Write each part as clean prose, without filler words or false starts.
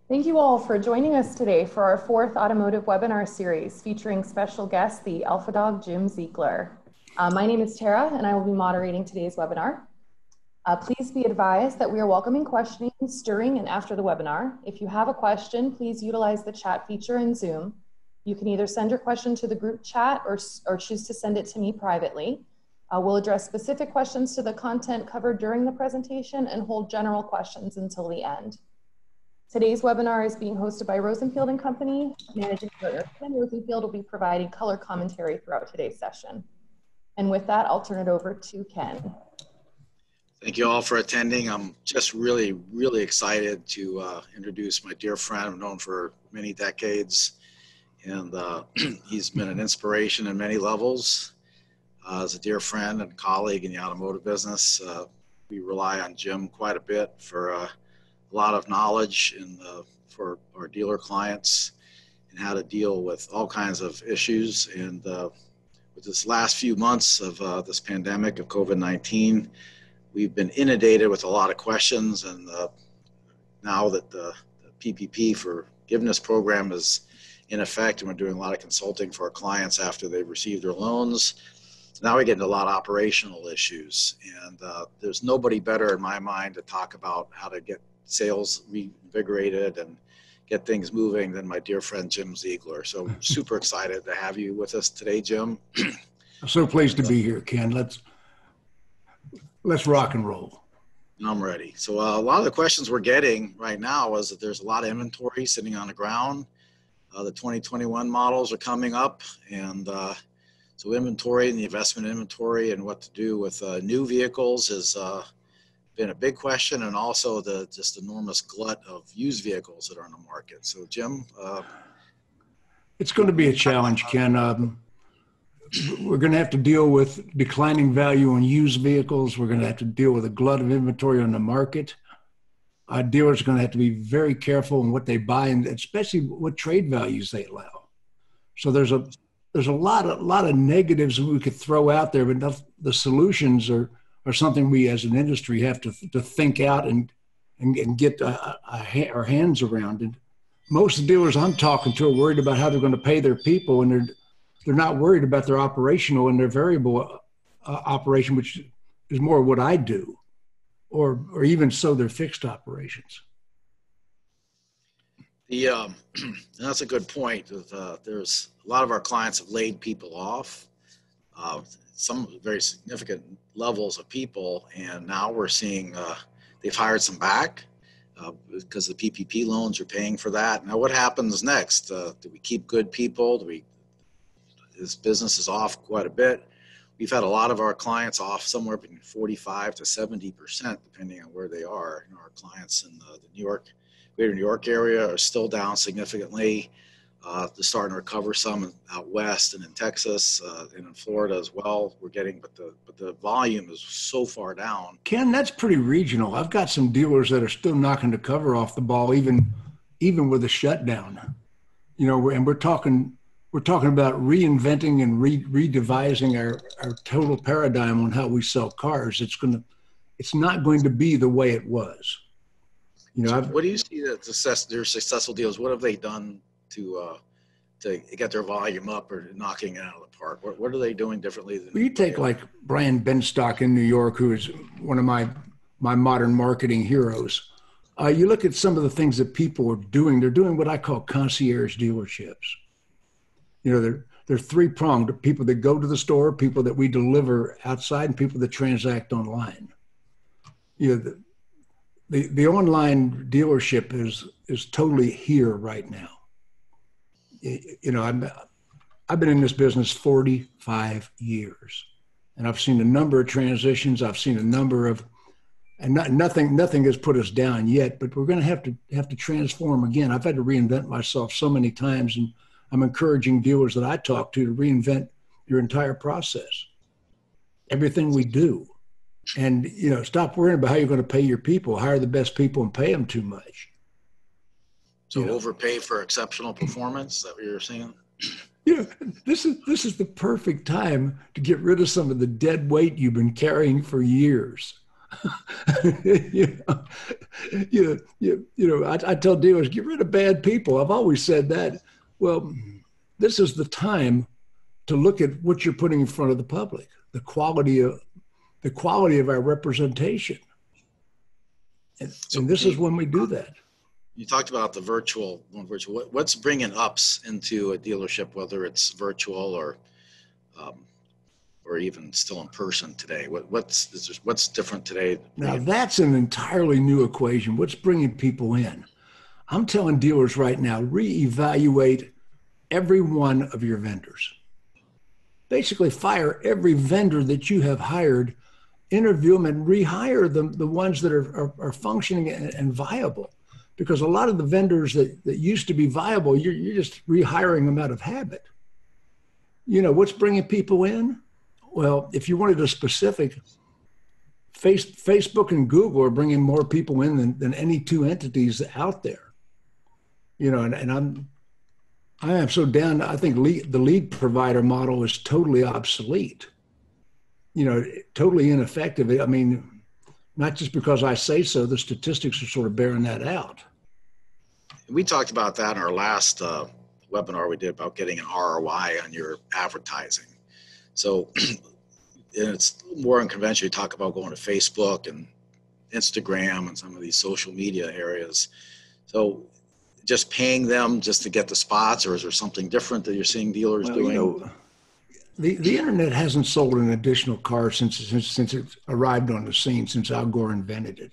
Thank you all for joining us today for our fourth automotive webinar series featuring special guest, the Alpha Dawg Jim Ziegler. My name is Tara and I will be moderating today's webinar. Please be advised that we are welcoming questions during and after the webinar. If you have a question, please utilize the chat feature in Zoom. You can either send your question to the group chat or choose to send it to me privately. We'll address specific questions to the content covered during the presentation and hold general questions until the end. Today's webinar is being hosted by Rosenfield and Company. Managing Partner Ken Rosenfield will be providing color commentary throughout today's session. And with that, I'll turn it over to Ken. Thank you all for attending. I'm just really excited to introduce my dear friend I've known for many decades. And he's been an inspiration in many levels. As a dear friend and colleague in the automotive business, we rely on Jim quite a bit for a lot of knowledge for our dealer clients and how to deal with all kinds of issues. And with this last few months of this pandemic of COVID-19, we've been inundated with a lot of questions. And now that the PPP forgiveness program is in effect, and we're doing a lot of consulting for our clients after they've received their loans, now we get into a lot of operational issues. And there's nobody better in my mind to talk about how to get sales reinvigorated and get things moving than my dear friend Jim Ziegler. So super excited to have you with us today, Jim. I'm so pleased to be here, Ken. Let's rock and roll. I'm ready. So a lot of the questions we're getting right now is that there's a lot of inventory sitting on the ground. The 2021 models are coming up, and so inventory and the investment inventory and what to do with new vehicles has been a big question, and also the just enormous glut of used vehicles that are on the market. So Jim, it's going to be a challenge, Ken. We're going to have to deal with declining value on used vehicles. We're going to have to deal with a glut of inventory on the market. Our dealers are going to have to be very careful in what they buy, and especially what trade values they allow. So there's a lot of negatives we could throw out there, but the solutions are something we as an industry have to think out and get our hands around. And most of the dealers I'm talking to are worried about how they're going to pay their people, and they're not worried about their operational and their variable operation, which is more what I do, or even so their fixed operations. That's a good point. There's a lot of our clients have laid people off. Some very significant levels of people, and now we're seeing they've hired some back because the PPP loans are paying for that. Now, what happens next? Do we keep good people? This business is off quite a bit. We've had a lot of our clients off somewhere between 45 to 70%, depending on where they are. You know, our clients in the greater New York area are still down significantly. They're starting to recover some out west and in Texas and in Florida as well. We're getting, but the volume is so far down. Ken, that's pretty regional. I've got some dealers that are still knocking the cover off the ball, even with a shutdown. You know, and we're talking about reinventing and redevising our total paradigm on how we sell cars. It's not going to be the way it was. You know, so what do you see that their successful deals? What have they done to get their volume up or knocking it out of the park? What are they doing differently than you take like Brian Benstock in New York, who is one of my modern marketing heroes. You look at some of the things that people are doing. They're doing what I call concierge dealerships. You know, they're three-pronged: people that go to the store, people that we deliver outside, and people that transact online. You know, the online dealership is totally here right now. You know, I've been in this business 45 years, and I've seen a number of transitions. I've seen a number of, and nothing has put us down yet, but we're going to have to transform again. I've had to reinvent myself so many times, and I'm encouraging dealers that I talk to reinvent your entire process, everything we do. And, you know, stop worrying about how you're going to pay your people. Hire the best people and pay them too much. So overpay for exceptional performance, is that what you're saying? Yeah, this is the perfect time to get rid of some of the dead weight you've been carrying for years. you know, I tell dealers, get rid of bad people. I've always said that. Well, this is the time to look at what you're putting in front of the public, the quality of our representation. And this is when we do that. You talked about the virtual. What's bringing ups into a dealership, whether it's virtual or even still in person today? What's different today? Now that's an entirely new equation. What's bringing people in? I'm telling dealers right now, reevaluate every one of your vendors. Basically fire every vendor that you have hired, interview them and rehire them, the ones that are functioning and viable. Because a lot of the vendors that used to be viable, you're just rehiring them out of habit. You know, what's bringing people in? Well, if you wanted a specific, Facebook and Google are bringing more people in than any two entities out there. You know, and I am so down. I think the lead provider model is totally obsolete. You know, totally ineffective. I mean, not just because I say so, the statistics are sort of bearing that out. We talked about that in our last webinar we did about getting an ROI on your advertising. So it's more unconventional. You talk about going to Facebook and Instagram and some of these social media areas. So just paying them just to get the spots, or is there something different that you're seeing dealers doing? You know, the internet hasn't sold an additional car since it arrived on the scene, since Al Gore invented it.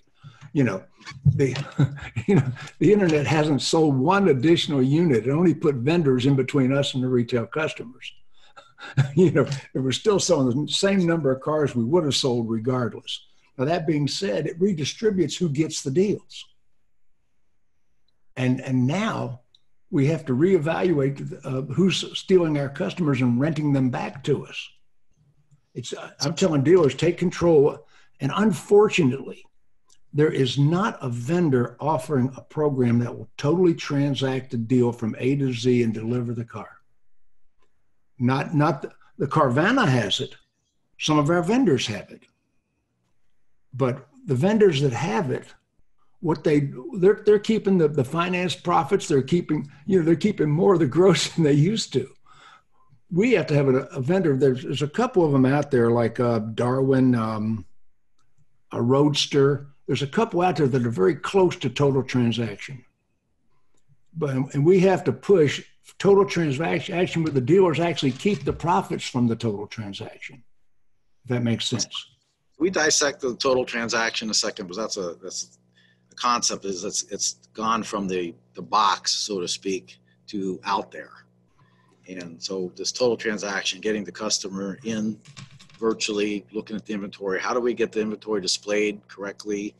You know, the internet hasn't sold one additional unit. It only put vendors in between us and the retail customers. You know, we're still selling the same number of cars we would have sold regardless. Now, that being said, it redistributes who gets the deals. And now we have to reevaluate who's stealing our customers and renting them back to us. I'm telling dealers, take control. And unfortunately, there is not a vendor offering a program that will totally transact a deal from A to Z and deliver the car. Not the Carvana has it. Some of our vendors have it. But the vendors that have it, they're keeping the finance profits. They're keeping more of the gross than they used to. We have to have a vendor. There's a couple of them out there like Darwin, a Roadster. There's a couple out there that are very close to total transaction. And we have to push total transaction where the dealers actually keep the profits from the total transaction. If that makes sense. We dissect the total transaction in a second, because that's the concept is it's gone from the box, so to speak, to out there. And so this total transaction, getting the customer in virtually, looking at the inventory, how do we get the inventory displayed correctly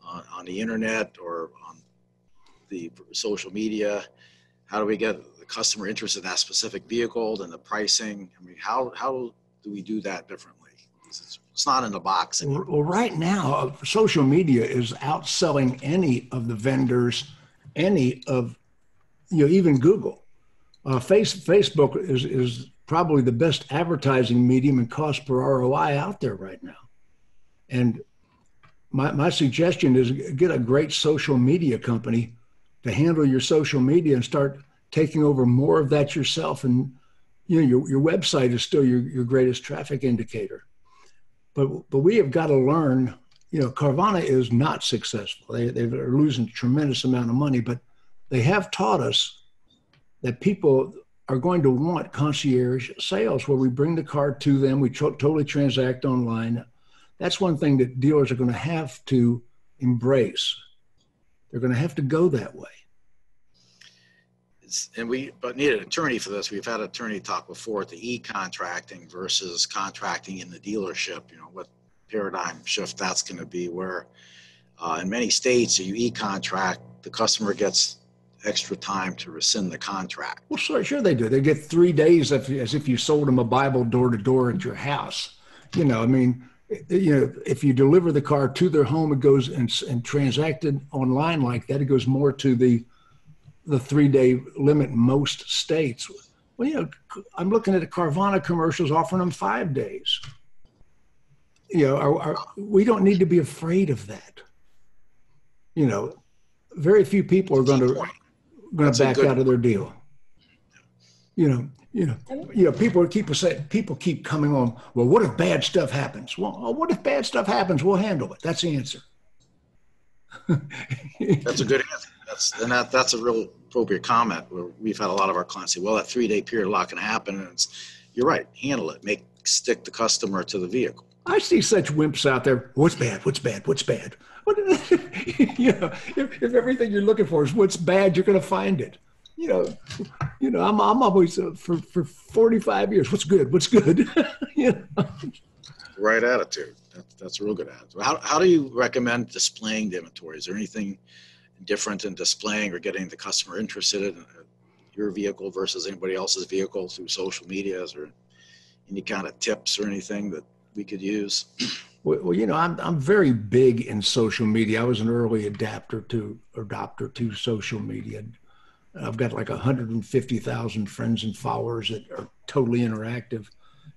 on the internet or on the social media? How do we get the customer interested in that specific vehicle and the pricing? I mean, how do we do that differently? It's not in the box anymore. Well, right now, social media is outselling any of the vendors, even Google. Facebook is probably the best advertising medium and cost per ROI out there right now. And my suggestion is get a great social media company to handle your social media and start taking over more of that yourself. And your website is still your greatest traffic indicator. But we have got to learn, Carvana is not successful. They're losing a tremendous amount of money, but they have taught us that people are going to want concierge sales where we bring the car to them. We totally transact online. That's one thing that dealers are going to have to embrace. They're going to have to go that way. But need an attorney for this. We've had an attorney talk before at the e-contracting versus contracting in the dealership, what paradigm shift that's going to be, where in many states you e-contract, the customer gets extra time to rescind the contract. Well, sure they do. They get 3 days as if you sold them a Bible door to door at your house. If you deliver the car to their home, it goes and transacted online like that. It goes more to the 3-day limit in most states. Well, I'm looking at the Carvana commercials offering them 5 days. You know, we don't need to be afraid of that. You know, very few people are going to back out of their deal. People keep coming on. Well, what if bad stuff happens? Well, what if bad stuff happens? We'll handle it. That's the answer. That's a good answer. That's a real appropriate comment. Where we've had a lot of our clients say, "Well, that 3-day period, a lot can happen." And you're right. Handle it. Stick the customer to the vehicle. I see such wimps out there. What's bad? What's bad? What's bad? If everything you're looking for is what's bad, you're going to find it. I'm always for 45 years. What's good? What's good? Right attitude. That's a real good attitude. How do you recommend displaying the inventory? Is there anything different in displaying or getting the customer interested in your vehicle versus anybody else's vehicle through social medias, or any kind of tips or anything that we could use? Well, I'm very big in social media. I was an early adopter to social media. I've got like 150,000 friends and followers that are totally interactive.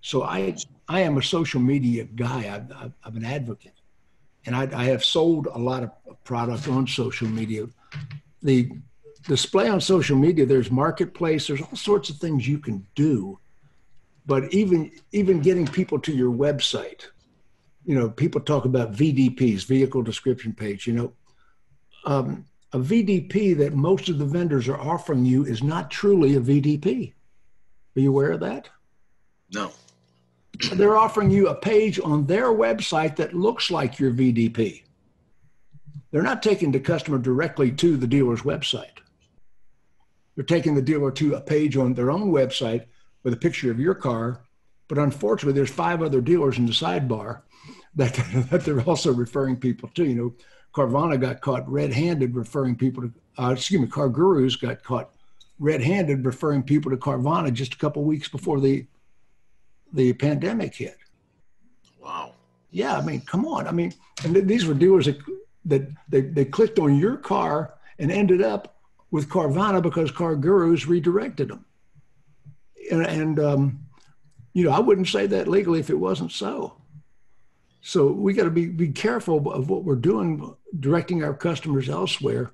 So I am a social media guy. I'm an advocate, and I have sold a lot of product on social media. The display on social media, there's marketplace, there's all sorts of things you can do. But even getting people to your website, people talk about VDPs, vehicle description page. A VDP that most of the vendors are offering you is not truly a VDP. Are you aware of that? No. They're offering you a page on their website that looks like your VDP. They're not taking the customer directly to the dealer's website. They're taking the dealer to a page on their own website with a picture of your car. But unfortunately, there's 5 other dealers in the sidebar that they're also referring people to. Carvana got caught red-handed referring people to, Car Gurus got caught red-handed referring people to Carvana just a couple of weeks before the pandemic hit. Wow. Yeah, I mean, come on. I mean, and these were dealers that they clicked on your car and ended up with Carvana because Car Gurus redirected them. And I wouldn't say that legally if it wasn't so. So we got to be careful of what we're doing, directing our customers elsewhere.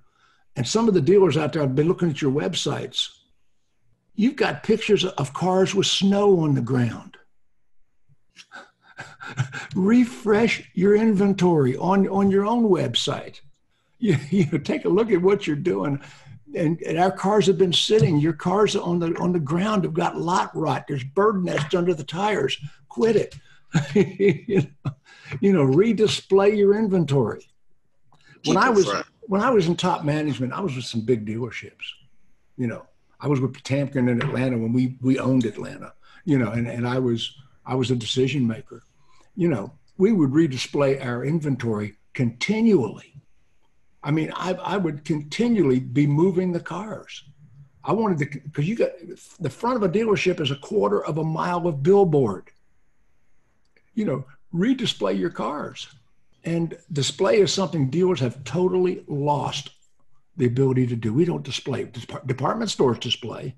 And some of the dealers out there, I've been looking at your websites. You've got pictures of cars with snow on the ground. Refresh your inventory on your own website. You take a look at what you're doing. And our cars have been sitting. Your cars on the ground have got lot rot. There's bird nests under the tires. Quit it. Redisplay your inventory. When I was in top management, I was with some big dealerships. I was with Potamkin in Atlanta when we owned Atlanta. And I was a decision maker. We would redisplay our inventory continually. I mean, I would continually be moving the cars. I wanted to, because you got the front of a dealership is a quarter of a mile of billboard. Redisplay your cars. And display is something dealers have totally lost the ability to do. We don't display. Department stores display.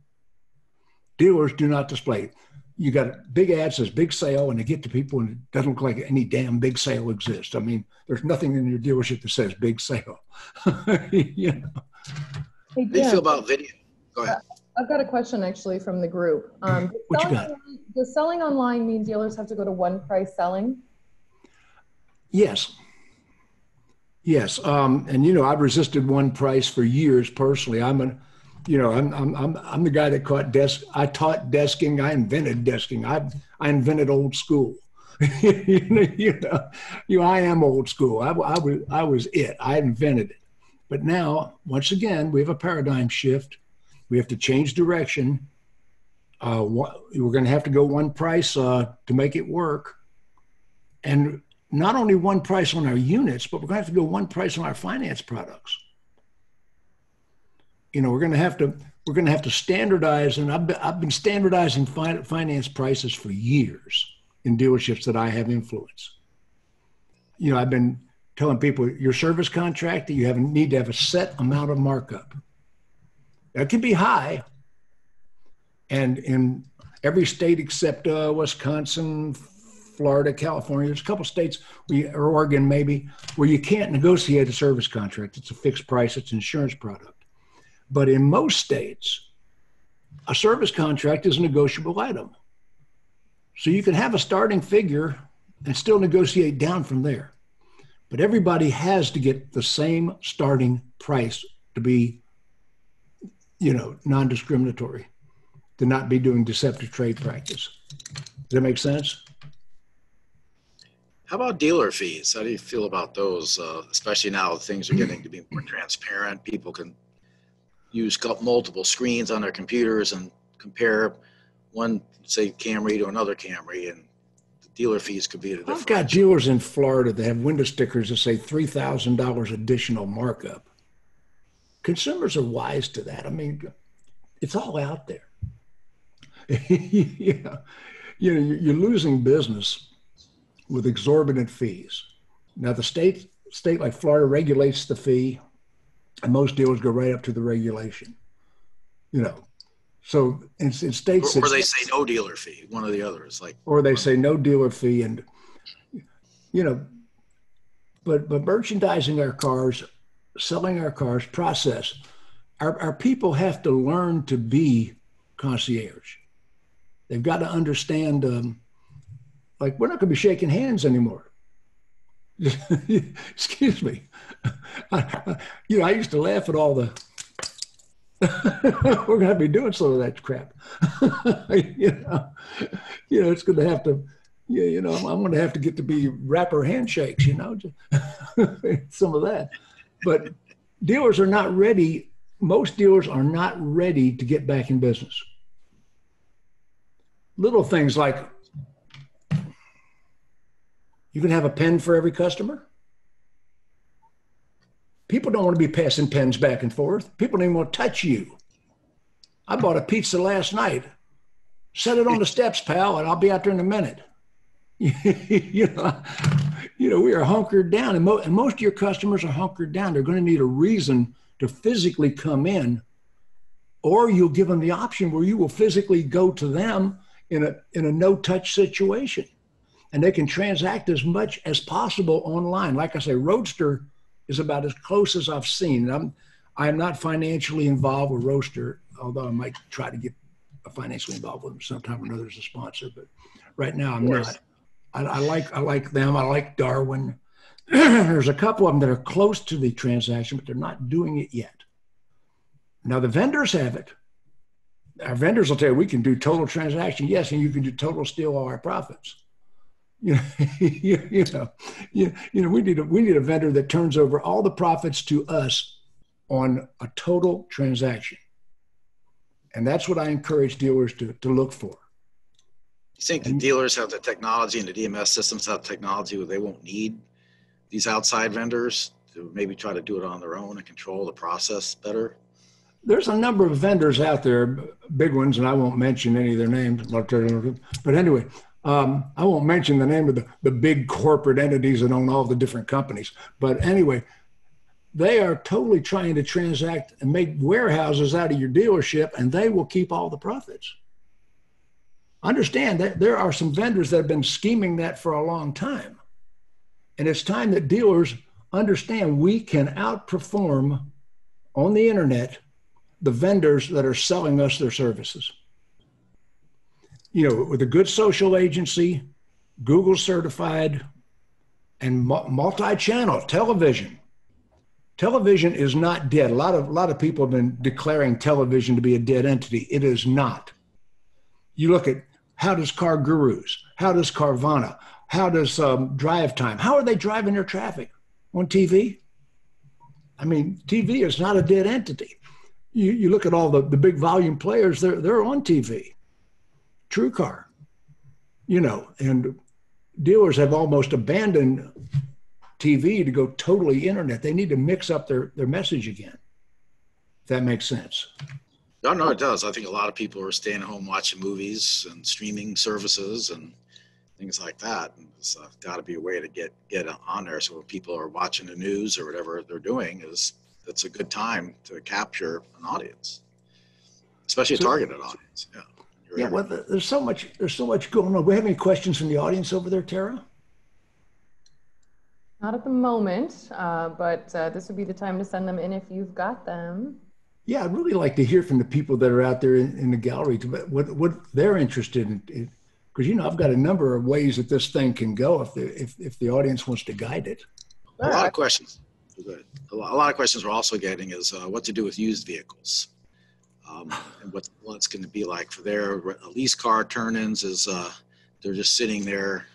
Dealers do not display. You got big ads says big sale, and they get to people and it doesn't look like any damn big sale exists. I mean, there's nothing in your dealership that says big sale. Hey, they feel about video. Go ahead. I've got a question actually from the group. What you got? Does selling online mean dealers have to go to one price selling? Yes. And I've resisted one price for years personally. I'm the guy that I taught desking. I invented desking. I invented old school. I am old school. I was it. I invented it. But now, once again, we have a paradigm shift. We have to change direction. We're going to have to go one price to make it work. And not only one price on our units, but we're going to have to go one price on our finance products. We're going to have to standardize, and I've been standardizing finance prices for years in dealerships that I have influence. I've been telling people your service contract that you need to have a set amount of markup. That can be high, and in every state except Wisconsin, Florida, California. There's a couple states, or Oregon maybe, where you can't negotiate a service contract. It's a fixed price. It's an insurance product. But in most states, a service contract is a negotiable item. So you can have a starting figure and still negotiate down from there. But everybody has to get the same starting price to be, non-discriminatory, to not be doing deceptive trade practice. Does that make sense? How about dealer fees? How do you feel about those? Especially now things are getting to be more transparent. People can use multiple screens on their computers and compare one, say, Camry to another Camry, and the dealer fees could be a difference. I've got dealers in Florida that have window stickers that say $3,000 additional markup. Consumers are wise to that. I mean, it's all out there. You're losing business with exorbitant fees. Now, the state like Florida regulates the fee, and most dealers go right up to the regulation. So in states, or they say no dealer fee, one or the other. It's like, or they say no dealer fee, and but merchandising our cars, selling our cars, process. Our people have to learn to be concierge. They've got to understand, we're not going to be shaking hands anymore. Excuse me. I used to laugh at all the, we're going to be doing some of that crap. It's going to have to, I'm going to have to get to be rapper handshakes, some of that. But dealers are not ready. Most dealers are not ready to get back in business. Little things like, you can have a pen for every customer. People don't want to be passing pens back and forth. People don't even want to touch you. I bought a pizza last night. Set it on the steps, pal, and I'll be out there in a minute. We are hunkered down, and most of your customers are hunkered down. They're going to need a reason to physically come in, or you'll give them the option where you will physically go to them in a no-touch situation, and they can transact as much as possible online. Like I say, Roadster is about as close as I've seen. I'm not financially involved with Roadster, although I might try to get financially involved with them sometime or another as a sponsor. But right now, I'm not. I like them. I like Darwin. There's a couple of them that are close to the transaction, but they're not doing it yet. Now the vendors have it. Our vendors will tell you we can do total transaction, yes, and you can do total steal all our profits. We need a vendor that turns over all the profits to us on a total transaction, and that's what I encourage dealers to look for. You think the dealers have the technology and the DMS systems have technology where they won't need these outside vendors to maybe try to do it on their own and control the process better? There's a number of vendors out there, big ones, and I won't mention any of their names. But anyway, I won't mention the name of the big corporate entities that own all the different companies. But anyway, they are totally trying to transact and make warehouses out of your dealership, and they will keep all the profits. Understand that there are some vendors that have been scheming that for a long time. And it's time that dealers understand we can outperform on the internet the vendors that are selling us their services. With a good social agency, Google certified, and multi-channel television. Television is not dead. A lot of people have been declaring television to be a dead entity. It is not. You look at how does Car Gurus, how does Carvana, how does Drive Time, how are they driving their traffic? On TV? I mean, TV is not a dead entity. You look at all the big volume players, they're on TV. TrueCar, and dealers have almost abandoned TV to go totally internet. They need to mix up their message again. If that makes sense. No, it does. I think a lot of people are staying at home watching movies and streaming services and things like that. And it's got to be a way to get on there. So when people are watching the news or whatever they're doing, it's a good time to capture an audience, especially a targeted audience. Yeah. Yeah, well, there's so much going on. We have any questions from the audience over there, Tara? Not at the moment, but this would be the time to send them in if you've got them. Yeah, I'd really like to hear from the people that are out there in the gallery to what they're interested in. Because, you know, I've got a number of ways that this thing can go if the audience wants to guide it. A lot of questions. Good. A lot of questions we're also getting is what to do with used vehicles. And what it's going to be like for their lease car turn-ins is they're just sitting there.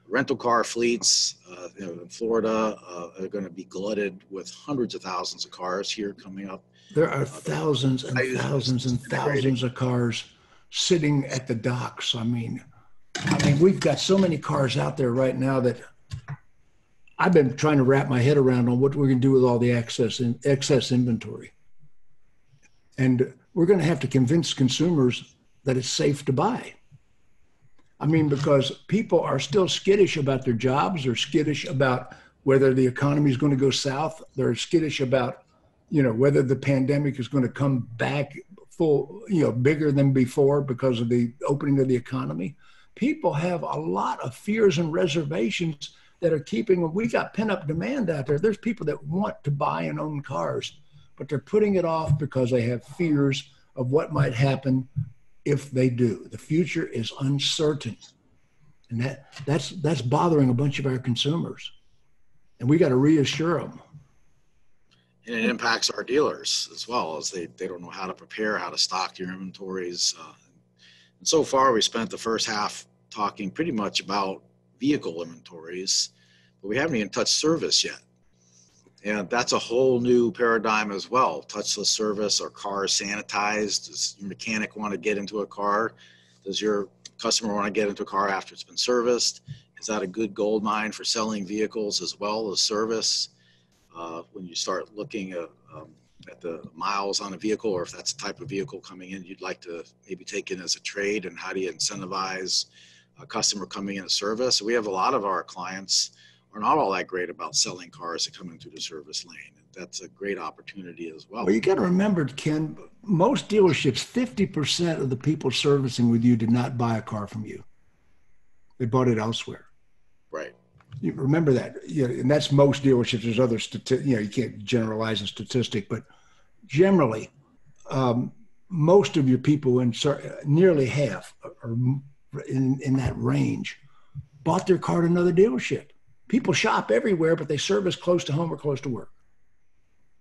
Rental car fleets in Florida are going to be glutted with hundreds of thousands of cars here coming up. There are thousands and thousands and thousands of cars sitting at the docks. I mean, we've got so many cars out there right now that I've been trying to wrap my head around on what we're going to do with all the excess inventory. And we're going to have to convince consumers that it's safe to buy. I mean, because people are still skittish about their jobs. They're skittish about whether the economy is going to go south. They're skittish about, you know, whether the pandemic is going to come back full, you know, bigger than before because of the opening of the economy. People have a lot of fears and reservations that are keeping them. We got pent up demand out there. There's people that want to buy and own cars, but they're putting it off because they have fears of what might happen if they do. The future is uncertain. And that's bothering a bunch of our consumers. And we got to reassure them. And it impacts our dealers as well, as they don't know how to prepare, how to stock your inventories. And so far, we spent the first half talking pretty much about vehicle inventories, but we haven't even touched service yet. And that's a whole new paradigm as well. Touchless service, are cars sanitized? Does your mechanic want to get into a car? Does your customer want to get into a car after it's been serviced? Is that a good gold mine for selling vehicles as well as service? When you start looking at the miles on a vehicle, or if that's the type of vehicle coming in you'd like to maybe take in as a trade, and how do you incentivize a customer coming in a service? So we have a lot of our clients are not all that great about selling cars that come into the service lane. That's a great opportunity as well. Well, you got to remember, Ken, most dealerships, 50% of the people servicing with you did not buy a car from you. They bought it elsewhere. Right. You remember that. Yeah, and that's most dealerships. There's other you can't generalize a statistic, but generally, most of your people, nearly half, or in that range, bought their car at another dealership. People shop everywhere, but they service close to home or close to work.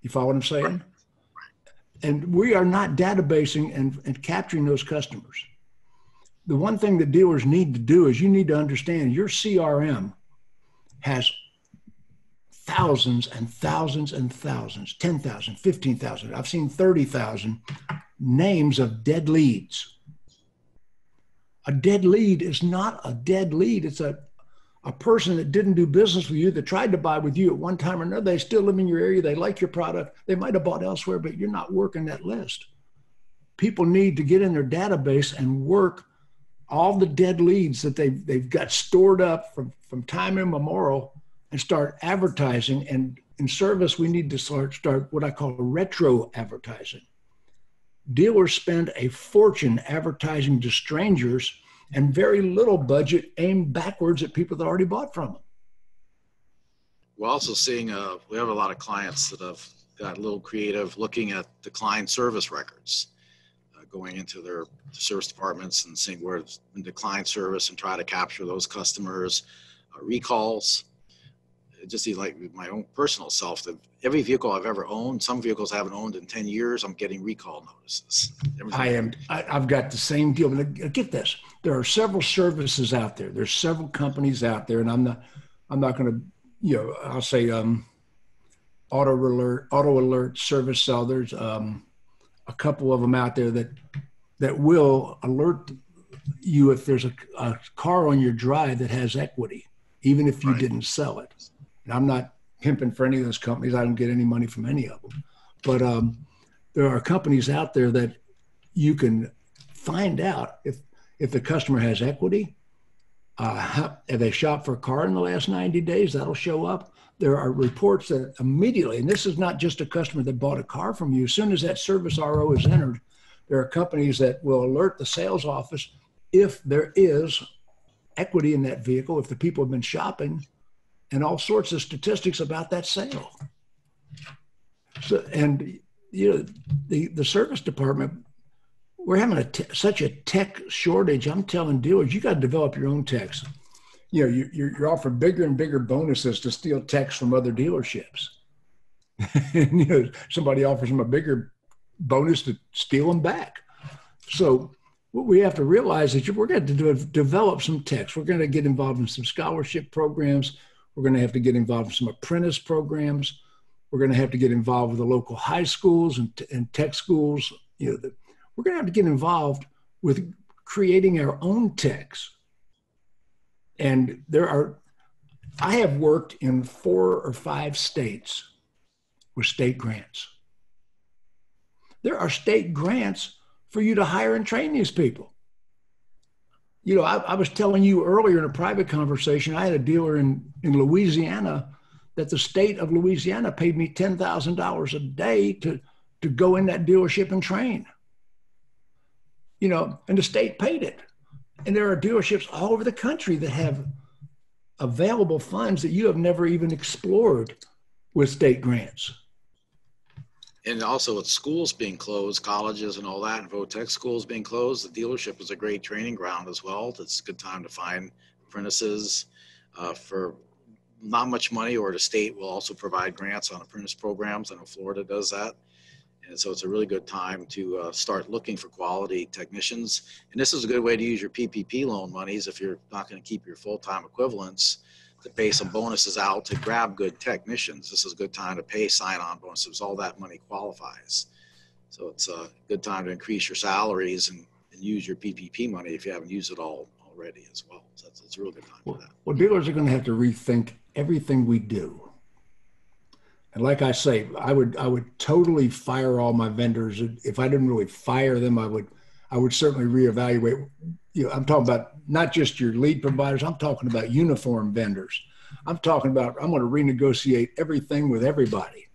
You follow what I'm saying? Right. And we are not databasing and capturing those customers. The one thing that dealers need to do is you need to understand your CRM has thousands and thousands and thousands, 10,000, 15,000. I've seen 30,000 names of dead leads. A dead lead is not a dead lead. It's a person that didn't do business with you, that tried to buy with you at one time or another. They still live in your area. They like your product. They might have bought elsewhere, but you're not working that list. People need to get in their database and work all the dead leads that they've got stored up from time immemorial and start advertising. And in service, we need to start what I call retro advertising. Dealers spend a fortune advertising to strangers and very little budget aimed backwards at people that already bought from them. We're also seeing, we have a lot of clients that have got a little creative looking at the client service records, going into their service departments and seeing where it's been declined service and try to capture those customers, recalls. Just like my own personal self, that every vehicle I've ever owned, some vehicles I haven't owned in 10 years, I'm getting recall notices. I've got the same deal. But get this, there are several services out there. There's several companies out there, and I'm not going to, I'll say Auto Alert, Service Cell. There's a couple of them out there that will alert you if there's a car on your drive that has equity, even if you didn't sell it. And I'm not pimping for any of those companies. I don't get any money from any of them. But there are companies out there that you can find out if the customer has equity, have they shopped for a car in the last 90 days, that'll show up. There are reports that immediately, and this is not just a customer that bought a car from you, as soon as that service RO is entered, There are companies that will alert the sales office if there is equity in that vehicle, if the people have been shopping, and all sorts of statistics about that sale. So, and the service department, we're having such a tech shortage. I'm telling dealers, you got to develop your own techs. You're offering bigger and bigger bonuses to steal techs from other dealerships. And, somebody offers them a bigger bonus to steal them back. So what we have to realize is we're going to develop some techs. We're going to get involved in some scholarship programs. We're going to have to get involved in some apprentice programs. We're going to have to get involved with the local high schools and tech schools. We're going to have to get involved with creating our own techs. And I have worked in 4 or 5 states with state grants. There are state grants for you to hire and train these people. I was telling you earlier in a private conversation, I had a dealer in Louisiana that the state of Louisiana paid me $10,000 a day to go in that dealership and train. And the state paid it. And there are dealerships all over the country that have available funds that you have never even explored with state grants. And also with schools being closed, colleges and all that, and Votech schools being closed, the dealership is a great training ground as well. It's a good time to find apprentices for not much money, or the state will also provide grants on apprentice programs. I know Florida does that. And so it's a really good time to start looking for quality technicians. And this is a good way to use your PPP loan monies if you're not going to keep your full-time equivalents, to pay some bonuses out to grab good technicians. This is a good time to pay sign-on bonuses. All that money qualifies. So it's a good time to increase your salaries and use your PPP money if you haven't used it all already as well. So it's a real good time for that. Well, dealers are going to have to rethink everything we do. And like I say, I would totally fire all my vendors. If I didn't really fire them, I would certainly reevaluate. I'm talking about not just your lead providers. I'm talking about uniform vendors. I'm talking about, I'm going to renegotiate everything with everybody.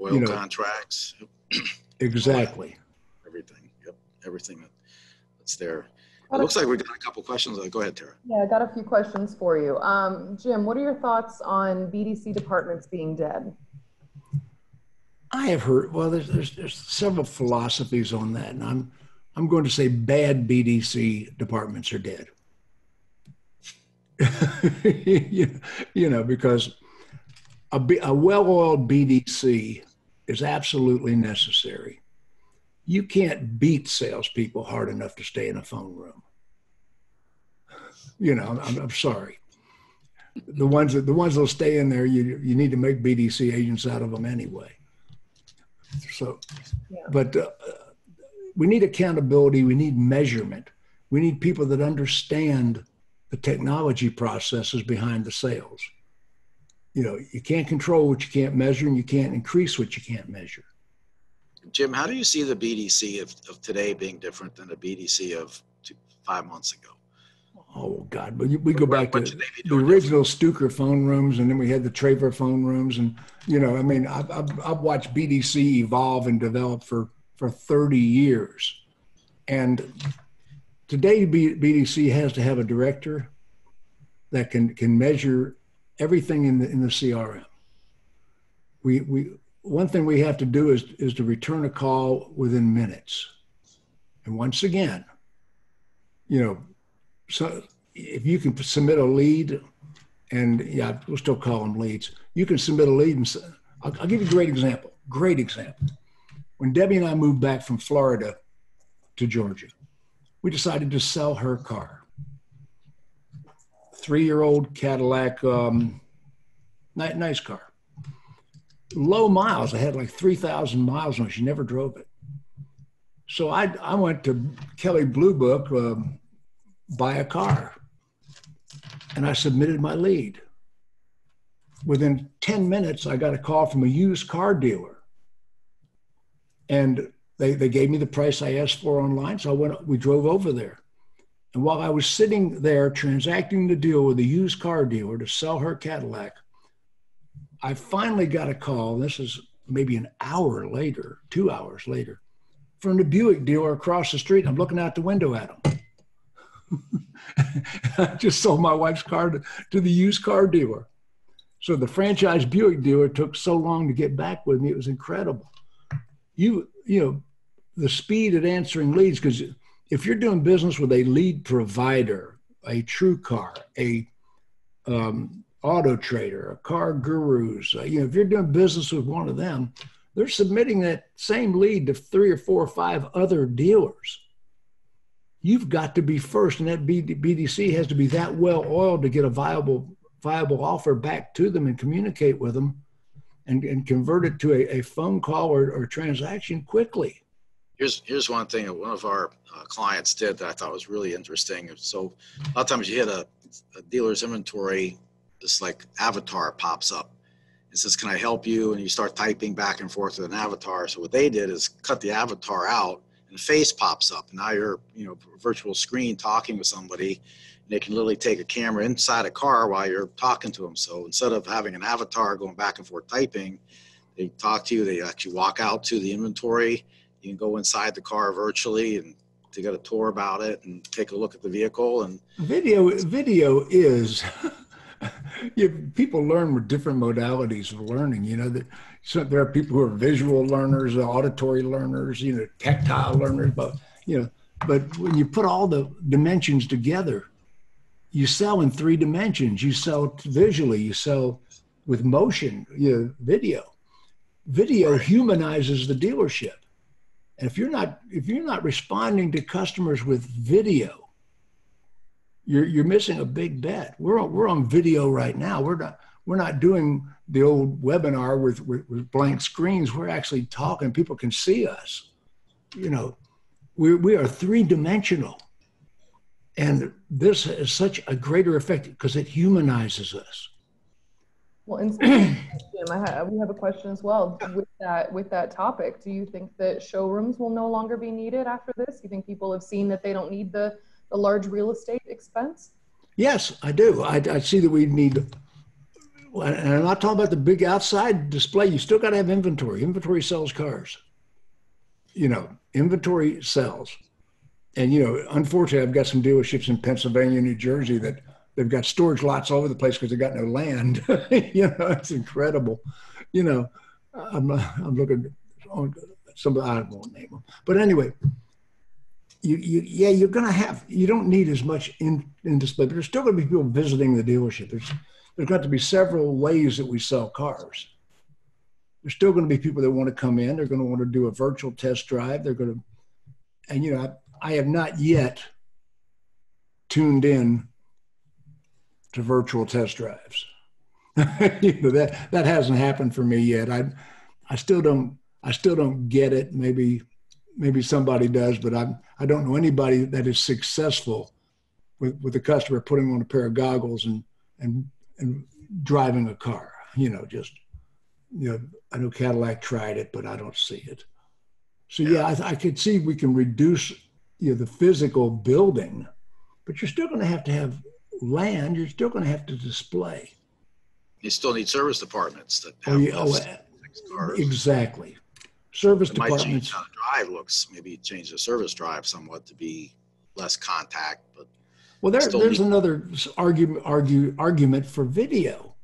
Oil contracts. Exactly. Everything. Yep. Everything that's there. It looks like we've got a couple questions. Go ahead, Tara. Yeah, I got a few questions for you. Jim, what are your thoughts on BDC departments being dead? I have heard, well, there's several philosophies on that. And I'm going to say bad BDC departments are dead. Because a well-oiled BDC is absolutely necessary. You can't beat salespeople hard enough to stay in a phone room. I'm sorry. The ones that'll stay in there, you need to make BDC agents out of them anyway. So, yeah. But we need accountability. We need measurement. We need people that understand the technology processes behind the sales. You can't control what you can't measure, and you can't increase what you can't measure. Jim, how do you see the BDC of today being different than the BDC of 5 months ago? Oh, God. But we go back to the original Stuker phone rooms, and then we had the Traver phone rooms. And, I've watched BDC evolve and develop for 30 years. And today, BDC has to have a director that can measure everything in the CRM. One thing we have to do is to return a call within minutes. And once again, so if you can submit a lead, and we'll still call them leads. You can submit a lead, and I'll give you a great example. Great example. When Debbie and I moved back from Florida to Georgia, we decided to sell her car. 3-year-old Cadillac, nice car. Low miles. I had like 3,000 miles on it. She never drove it. So I went to Kelley Blue Book, buy a car. And I submitted my lead. Within 10 minutes, I got a call from a used car dealer. And they gave me the price I asked for online. So we drove over there. And while I was sitting there transacting the deal with a used car dealer to sell her Cadillac, I finally got a call. This is maybe an hour later, 2 hours later, from the Buick dealer across the street. I'm looking out the window at him. I just sold my wife's car to the used car dealer. So the franchise Buick dealer took so long to get back with me. It was incredible. You know, the speed at answering leads, because if you're doing business with a lead provider, a True Car, a Auto Trader, a Car Gurus, if you're doing business with one of them, they're submitting that same lead to 3 or 4 or 5 other dealers. You've got to be first, and that BDC has to be that well oiled to get a viable offer back to them and communicate with them and convert it to a phone call or transaction quickly. Here's one thing that one of our clients did that I thought was really interesting. So a lot of times you hit a dealer's inventory, this like avatar pops up. It says, "Can I help you?" And you start typing back and forth with an avatar. So what they did is cut the avatar out, and a face pops up. And now you're, virtual screen talking with somebody, and they can literally take a camera inside a car while you're talking to them. So instead of having an avatar going back and forth typing, they talk to you. They actually walk out to the inventory. You can go inside the car virtually and to get a tour about it and take a look at the vehicle. And video is people learn with different modalities of learning. So there are people who are visual learners, auditory learners, tactile learners, but when you put all the dimensions together, you sell in 3 dimensions. You sell visually, you sell with motion, video. Video humanizes the dealership. And if you're not responding to customers with video, you're missing a big bet. We're on video right now. We're not doing the old webinar with blank screens. We're actually talking. People can see us. We are 3-dimensional, and this has such a greater effect because it humanizes us. Well, Jim, we have a question as well with that topic. Do you think that showrooms will no longer be needed after this? Do you think people have seen that they don't need the large real estate expense? Yes, I do. I see that we need, and I'm not talking about the big outside display. You still got to have inventory. Inventory sells cars. Inventory sells. And, unfortunately, I've got some dealerships in Pennsylvania, New Jersey that they've got storage lots all over the place because they've got no land. It's incredible. I'm looking on some, I won't name them. But anyway, you're going to have, you don't need as much in display, but there's still going to be people visiting the dealership. There's got to be several ways that we sell cars. There's still going to be people that want to come in. They're going to want to do a virtual test drive. They're going to, and I have not yet tuned in to virtual test drives. That hasn't happened for me yet. I still don't get it. Maybe somebody does, but I don't know anybody that is successful with a customer putting on a pair of goggles and driving a car. I know Cadillac tried it, but I don't see it. So I could see we can reduce the physical building, but you're still going to have land. You're still going to have to display. You still need service departments that have cars. Exactly. Service it departments. Might change how the drive looks. Maybe change the service drive somewhat to be less contact. But there's another argument for video.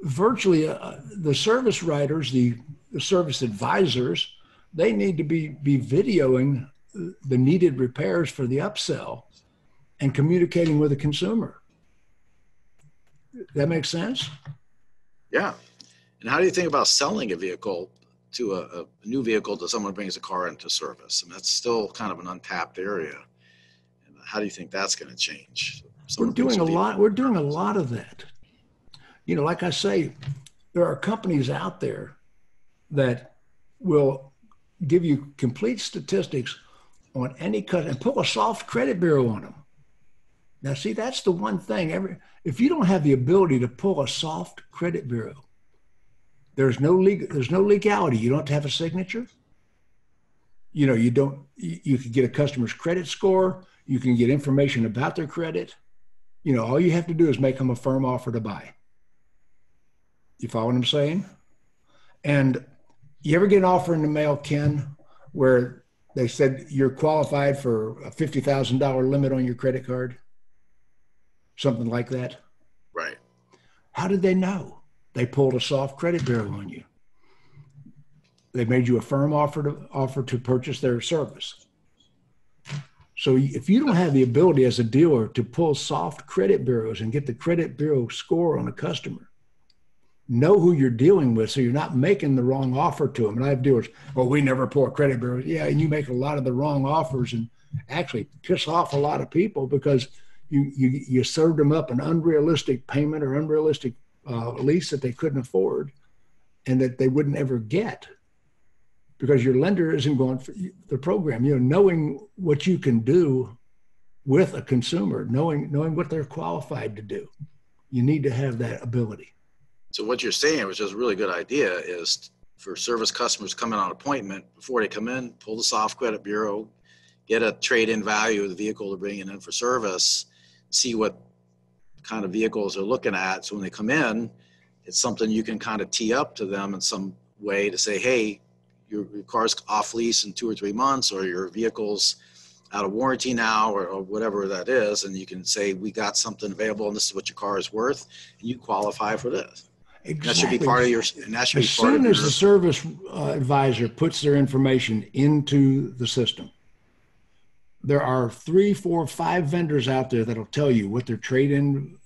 Virtually the service writers, the service advisors, they need to be videoing the needed repairs for the upsell and communicating with the consumer. That makes sense? Yeah. And how do you think about selling a vehicle to a new vehicle to someone who brings a car into service? And that's still kind of an untapped area. And how do you think that's going to change? We're doing a lot of that. Like I say, there are companies out there that will give you complete statistics on any cut and pull a soft credit bureau on them. Now, see, that's the one thing. If you don't have the ability to pull a soft credit bureau, there's no legality. You don't have to have a signature. You can get a customer's credit score. You can get information about their credit. All you have to do is make them a firm offer to buy. You follow what I'm saying? And You ever get an offer in the mail, Ken, where they said you're qualified for a $50,000 limit on your credit card? Something like that? Right. How did they know? They pulled a soft credit bureau on you. They made you a firm offer to purchase their service. So if you don't have the ability as a dealer to pull soft credit bureaus and get the credit bureau score on a customer, know who you're dealing with so you're not making the wrong offer to them. And I have dealers, well, we never pull a credit bureau. Yeah, and you make a lot of the wrong offers and actually piss off a lot of people because you served them up an unrealistic payment or unrealistic lease that they couldn't afford and that they wouldn't ever get because your lender isn't going for the program. You know, knowing what you can do with a consumer, knowing what they're qualified to do, you need to have that ability. So what you're saying, which is a really good idea, is for service customers coming on appointment, before they come in, pull the soft credit bureau, get a trade-in value of the vehicle they're bringing in for service, see what kind of vehicles they're looking at. So when they come in, it's something you can kind of tee up to them in some way to say, hey, your car's off lease in 2 or 3 months, or your vehicle's out of warranty now, or whatever that is. And you can say, we got something available and this is what your car is worth, and you qualify for this. Exactly. That should be part of your, and that should be as part soon of as your, the service advisor puts their information into the system, there are 3, 4, 5 vendors out there that'll tell you what their trade-in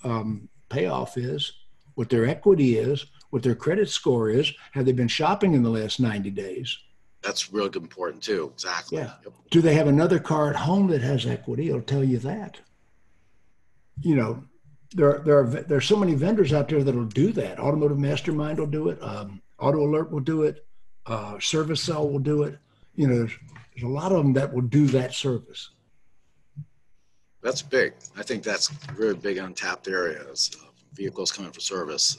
payoff is, what their equity is, what their credit score is. Have they been shopping in the last 90 days? That's really important too. Exactly. Yeah. Yep. Do they have another car at home that has equity? It'll tell you that. You know, there's so many vendors out there that'll do that. Automotive Mastermind will do it. Auto Alert will do it. Service Cell will do it. You know, there's a lot of them that will do that service. That's big. I think that's a very big untapped area. Vehicles coming for service.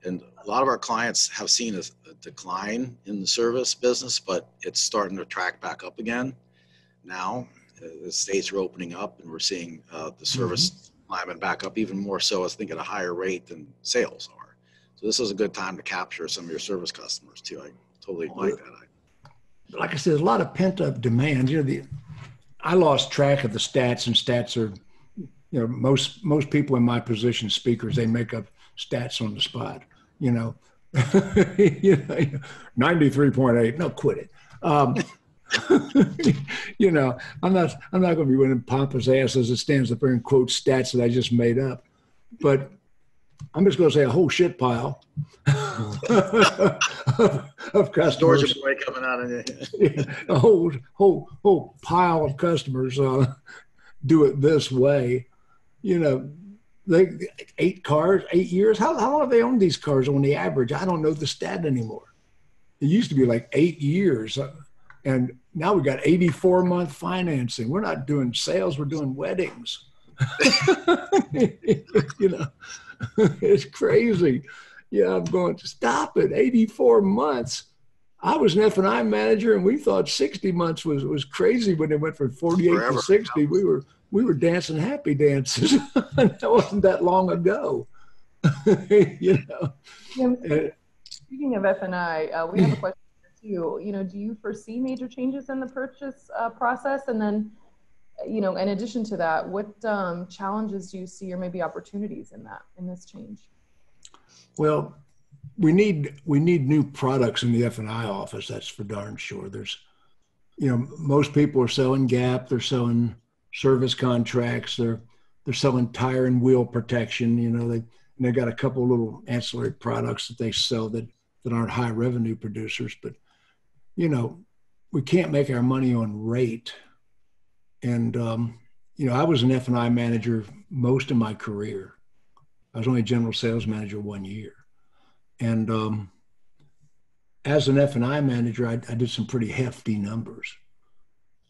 And a lot of our clients have seen a decline in the service business, but it's starting to track back up again. Now, the states are opening up and we're seeing the service climbing back up even more so, I think, at a higher rate than sales are. So this is a good time to capture some of your service customers too. I totally like that. Like I said, there's a lot of pent up demand. You know, I lost track of the stats, and stats are, you know, most people in my position, speakers, they make up stats on the spot. You know, 93.8. No, quit it. You know, I'm not going to be winning pompous ass as it stands up there and quote stats that I just made up, but I'm just going to say a whole shit pile of customers. Georgia boy coming out of it. Yeah, a whole pile of customers do it this way. You know, they 8 years. How long have they owned these cars on the average? I don't know the stat anymore. It used to be like 8 years. And now we got 84-month financing. We're not doing sales, we're doing weddings. You know, it's crazy. Yeah, I'm going to stop it. 84 months. I was an F&I manager, and we thought 60 months was crazy when it went from 48 to 60. We were dancing happy dances. That wasn't that long ago. You know. Speaking of F&I, we have a question too. You know, do you foresee major changes in the purchase process? And then, you know, in addition to that, what challenges do you see, or maybe opportunities in this change? Well, we need new products in the F&I office. That's for darn sure. There's, you know, most people are selling GAP. They're selling service contracts. They're selling tire and wheel protection. You know, they got a couple of little ancillary products that they sell that aren't high revenue producers, but you know, we can't make our money on rate. And, you know, I was an F&I manager most of my career. I was only a general sales manager 1 year. And as an F&I manager, I did some pretty hefty numbers,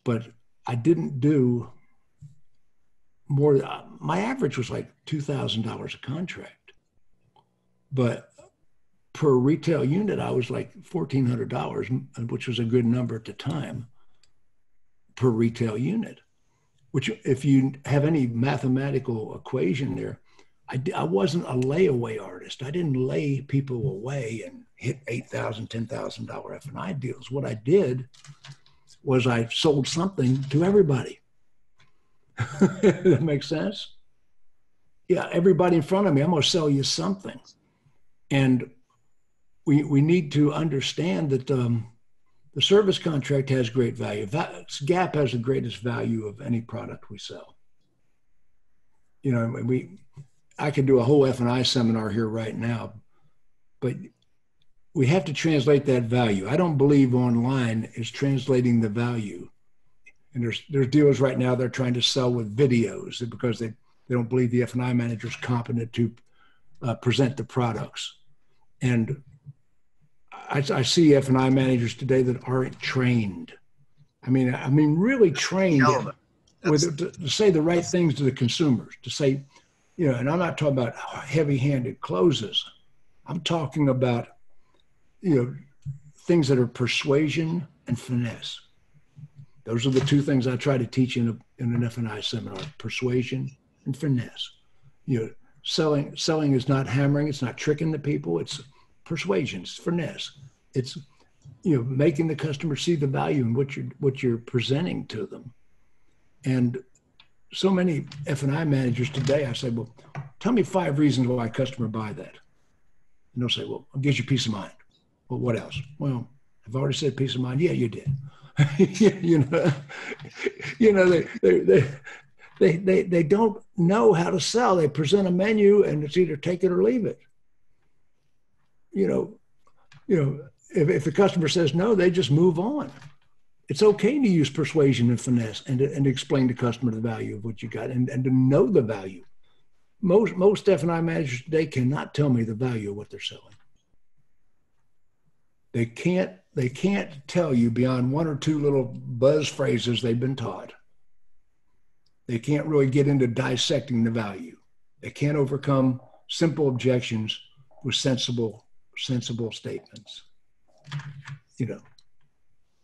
but I didn't do more. My average was like $2,000 a contract, but per retail unit, I was like $1,400, which was a good number at the time, per retail unit, which if you have any mathematical equation there, I wasn't a layaway artist. I didn't lay people away and hit $8,000, $10,000 F&I deals. What I did was I sold something to everybody. That makes sense? Yeah, everybody in front of me, I'm going to sell you something. And we need to understand that the service contract has great value. Gap has the greatest value of any product we sell. You know, I could do a whole F&I seminar here right now, but we have to translate that value. I don't believe online is translating the value. And there's dealers right now they're trying to sell with videos because they don't believe the F&I manager is competent to present the products. And I see F&I managers today that aren't trained. I mean, really trained to say the right things to the consumers, to say, you know, and I'm not talking about heavy-handed closes. I'm talking about, you know, things that are persuasion and finesse. Those are the two things I try to teach in an F&I seminar: persuasion and finesse. You know, selling is not hammering, it's not tricking the people, it's persuasion, it's finesse. It's, you know, making the customer see the value in what you're presenting to them. And so many F&I managers today, I say, well, tell me 5 reasons why a customer buy that. And they'll say, well, it gives you peace of mind. Well, what else? Well, I've already said peace of mind. Yeah, you did. They don't know how to sell. They present a menu and it's either take it or leave it. If the customer says no, they just move on. It's okay to use persuasion and finesse and to explain to the customer the value of what you got and to know the value. Most F&I managers today cannot tell me the value of what they're selling. They can't tell you beyond 1 or 2 little buzz phrases they've been taught. They can't really get into dissecting the value. They can't overcome simple objections with sensible statements. You know.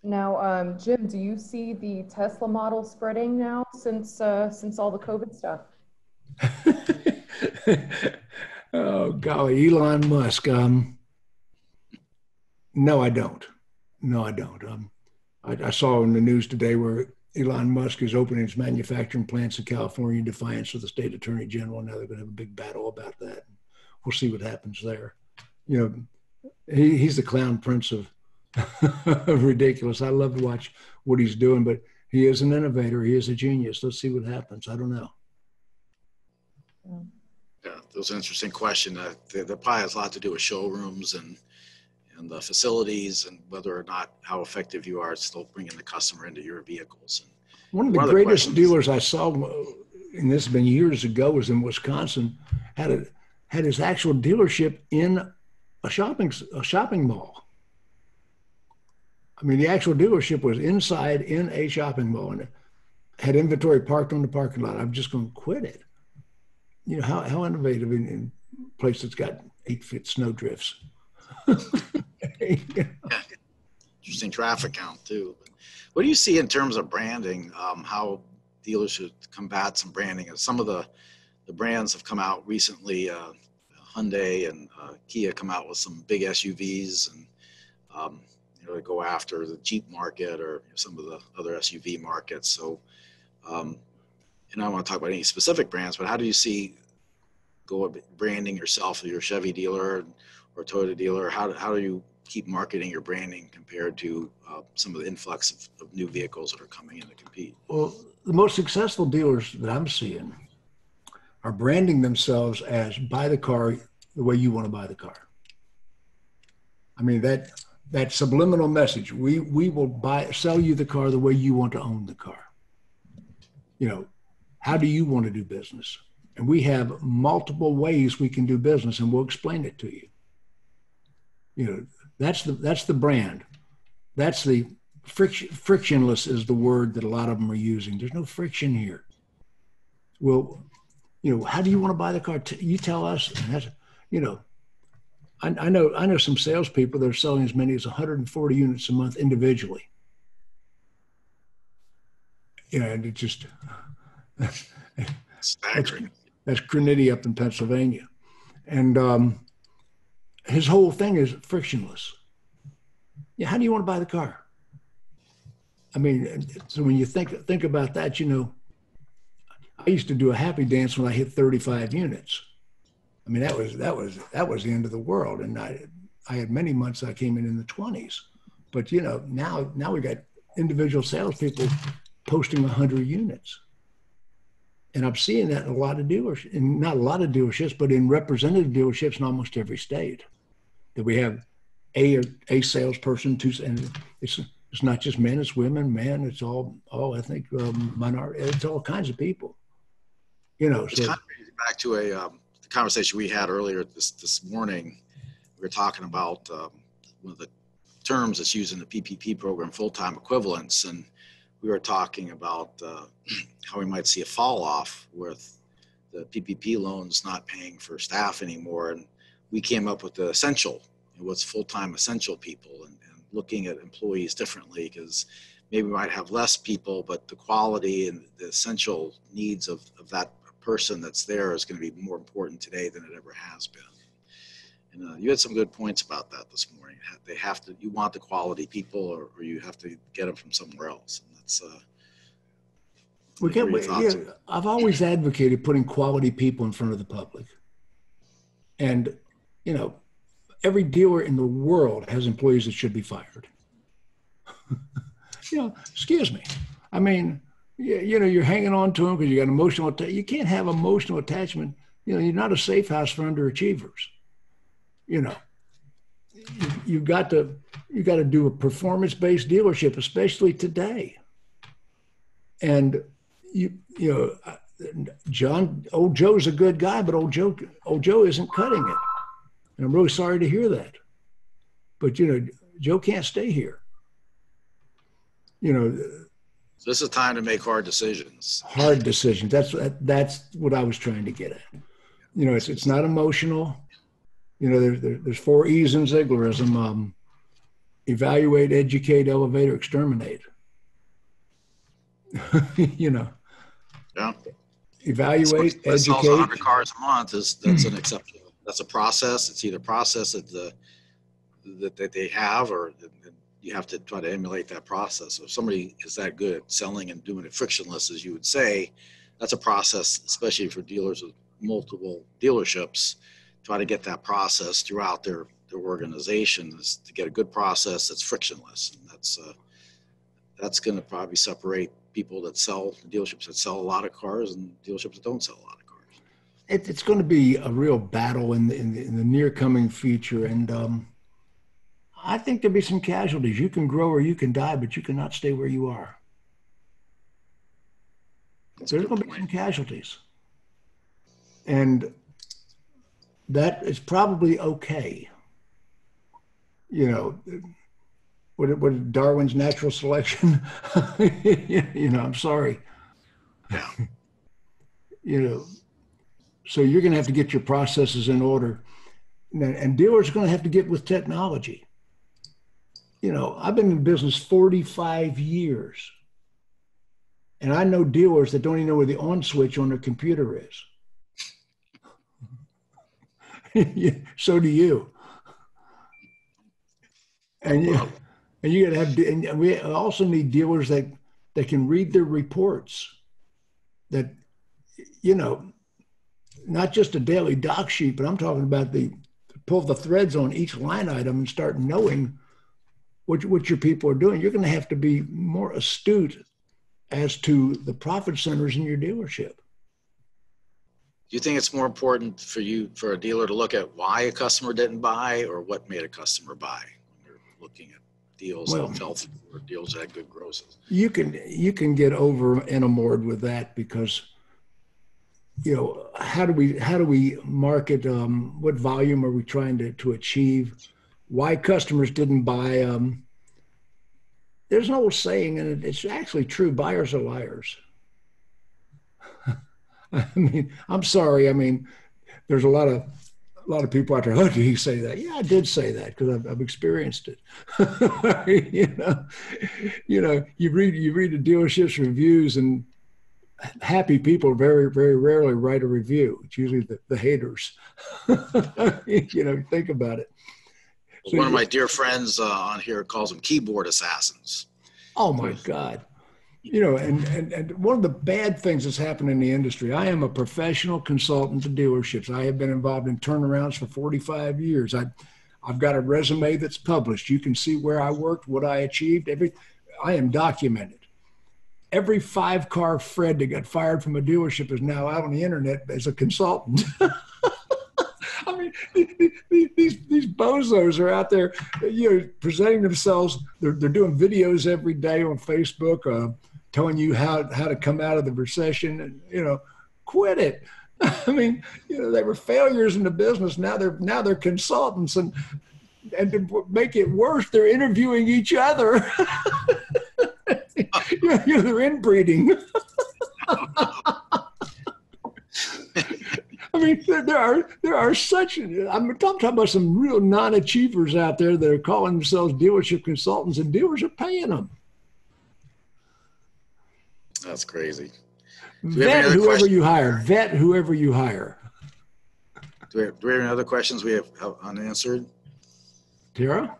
Now, Jim, do you see the Tesla model spreading now since all the COVID stuff? Oh golly, Elon Musk. No, I don't. I saw in the news today where Elon Musk is opening his manufacturing plants in California in defiance of the state attorney general. Now they're going to have a big battle about that. We'll see what happens there. You know, he's the clown prince of ridiculous. I love to watch what he's doing, but he is an innovator. He is a genius. Let's see what happens. I don't know. Yeah, that was an interesting question. That probably has a lot to do with showrooms and the facilities and whether or not how effective you are at still bringing the customer into your vehicles. And one of the greatest dealers I saw, and this has been years ago, was in Wisconsin, had his actual dealership in a shopping mall. I mean, the actual dealership was inside in a shopping mall and had inventory parked on the parking lot. I'm just going to quit it. You know, how innovative in a place that's got 8-foot snow drifts. Yeah. Interesting traffic count too. What do you see in terms of branding? How dealers should combat some branding? Some of the brands have come out recently. Hyundai and Kia come out with some big SUVs, and to go after the Jeep market or some of the other SUV markets. So, and I don't want to talk about any specific brands, but how do you see branding yourself, your Chevy dealer or Toyota dealer? How do you keep marketing your branding compared to some of the influx of new vehicles that are coming in to compete? Well, the most successful dealers that I'm seeing are branding themselves as buy the car the way you want to buy the car. I mean, that subliminal message, we will sell you the car the way you want to own the car. You know, how do you want to do business? And we have multiple ways we can do business, and we'll explain it to you. You know, that's the brand. That's the frictionless is the word that a lot of them are using. There's no friction here. Well, you know, how do you want to buy the car? You tell us. And that's, you know, I know some salespeople that are selling as many as 140 units a month individually. You know, and it just staggering. That's Crinity up in Pennsylvania, and his whole thing is frictionless. Yeah, how do you want to buy the car? I mean, so when you think about that, I used to do a happy dance when I hit 35 units. I mean, that was the end of the world. And I had many months I came in the 20s. But now we got individual salespeople posting 100 units. And I'm seeing that in a lot of dealerships, and not a lot of dealerships, but in representative dealerships in almost every state. That we have a salesperson, and it's not just men, it's women, men, it's all ethnic, minority, it's all kinds of people. It's kind of brings back to a conversation we had earlier this morning. We were talking about one of the terms that's used in the PPP program, full-time equivalents, and we were talking about how we might see a fall off with the PPP loans not paying for staff anymore, and we came up with the essential, what's full-time essential people, and looking at employees differently, because maybe we might have less people, but the quality and the essential needs of that person that's there is going to be more important today than it ever has been. And you had some good points about that this morning. You want the quality people, or you have to get them from somewhere else. And that's, I've always advocated putting quality people in front of the public. And, every dealer in the world has employees that should be fired. Excuse me. I mean, you're hanging on to them because you got emotional. You can't have emotional attachment. You're not a safe house for underachievers. You got to do a performance-based dealership, especially today. And old Joe's a good guy, but old Joe isn't cutting it. And I'm really sorry to hear that. But Joe can't stay here. This is time to make hard decisions. Hard decisions. That's what I was trying to get at. It's not emotional. There's 4 E's in Zieglerism: evaluate, educate, elevate, or exterminate. Yeah. Evaluate, educate. Sells 100 cars a month that's an exception. That's a process. It's either a process that they have, or you have to try to emulate that process. So if somebody is that good at selling and doing it frictionless, as you would say, that's a process, especially for dealers with multiple dealerships. Try to get that process throughout their organization, is to get a good process that's frictionless. And that's going to probably separate people that sell, dealerships that sell a lot of cars and dealerships that don't sell a lot of cars. It's going to be a real battle in the near coming future. And I think there'll be some casualties. You can grow or you can die, but you cannot stay where you are. There's going to be some casualties. And that is probably okay. What Darwin's natural selection? I'm sorry. Yeah. So you're going to have to get your processes in order. And dealers are going to have to get with technology. I've been in business 45 years. And I know dealers that don't even know where the on switch on their computer is. So do you. And you got to have, and we also need dealers that can read their reports, that, not just a daily doc sheet, but I'm talking about pull the threads on each line item and start knowing what your people are doing. You're going to have to be more astute as to the profit centers in your dealership. Do you think it's more important for a dealer to look at why a customer didn't buy, or what made a customer buy when you're looking at deals that fell through or deals that had good grosses? You can get over enamored with that, because how do we market? What volume are we trying to achieve? Why customers didn't buy? There's an old saying, and it's actually true: buyers are liars. I mean, I'm sorry. I mean, there's a lot of people out there. Oh, did he say that? Yeah, I did say that, because I've experienced it. You read the dealership's reviews, and happy people very, very rarely write a review. It's usually the haters. Think about it. So one of my dear friends on here calls them keyboard assassins. Oh my God. And one of the bad things that's happened in the industry, I am a professional consultant to dealerships. I have been involved in turnarounds for 45 years. I've got a resume that's published. You can see where I worked, what I achieved. I am documented. Every 5-car Fred that got fired from a dealership is now out on the internet as a consultant. I mean, these bozos are out there, presenting themselves. They're doing videos every day on Facebook, telling you how to come out of the recession, and quit it. I mean, they were failures in the business. Now they're consultants, and to make it worse, they're interviewing each other. They're inbreeding. I mean, there are such. I'm talking about some real non-achievers out there that are calling themselves dealership consultants, and dealers are paying them. That's crazy. Vet whoever you hire. Vet whoever you hire. Do we have any other questions we have unanswered? Tara?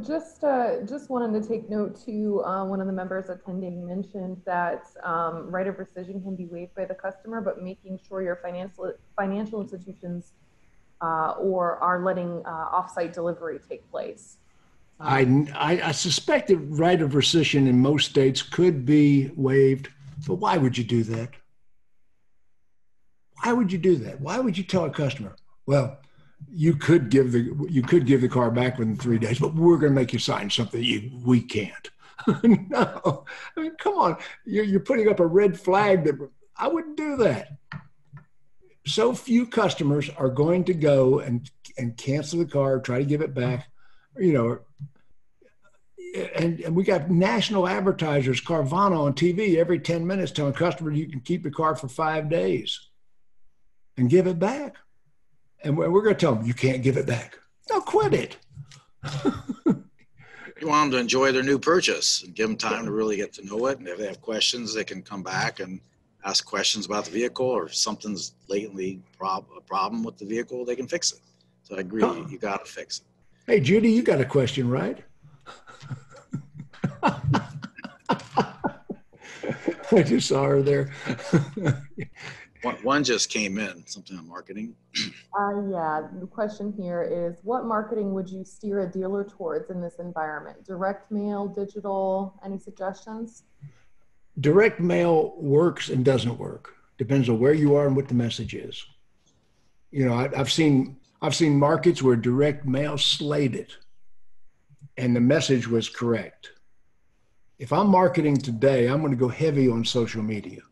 Just wanted to take note too. One of the members attending mentioned that right of rescission can be waived by the customer, but making sure your financial institutions or are letting offsite delivery take place. I suspect that right of rescission in most states could be waived, but why would you do that? Why would you do that? Why would you tell a customer, well, you could give the car back within 3 days, but we're going to make you sign something we can't. No, I mean, come on, you're putting up a red flag that I wouldn't do that. So few customers are going to go and cancel the car, try to give it back, and we got national advertisers, Carvana on TV every 10 minutes telling customers you can keep the car for 5 days and give it back. And we're going to tell them, you can't give it back. No, quit it. You want them to enjoy their new purchase and give them time to really get to know it. And if they have questions, they can come back and ask questions about the vehicle, or if something's latently a problem with the vehicle, they can fix it. So I agree, you got to fix it. Hey, Judy, you got a question, right? I just saw her there. One just came in, something on marketing. Yeah, the question here is, what marketing would you steer a dealer towards in this environment? Direct mail, digital, any suggestions? Direct mail works and doesn't work. Depends on where you are and what the message is. I've seen markets where direct mail slayed it and the message was correct. If I'm marketing today, I'm going to go heavy on social media.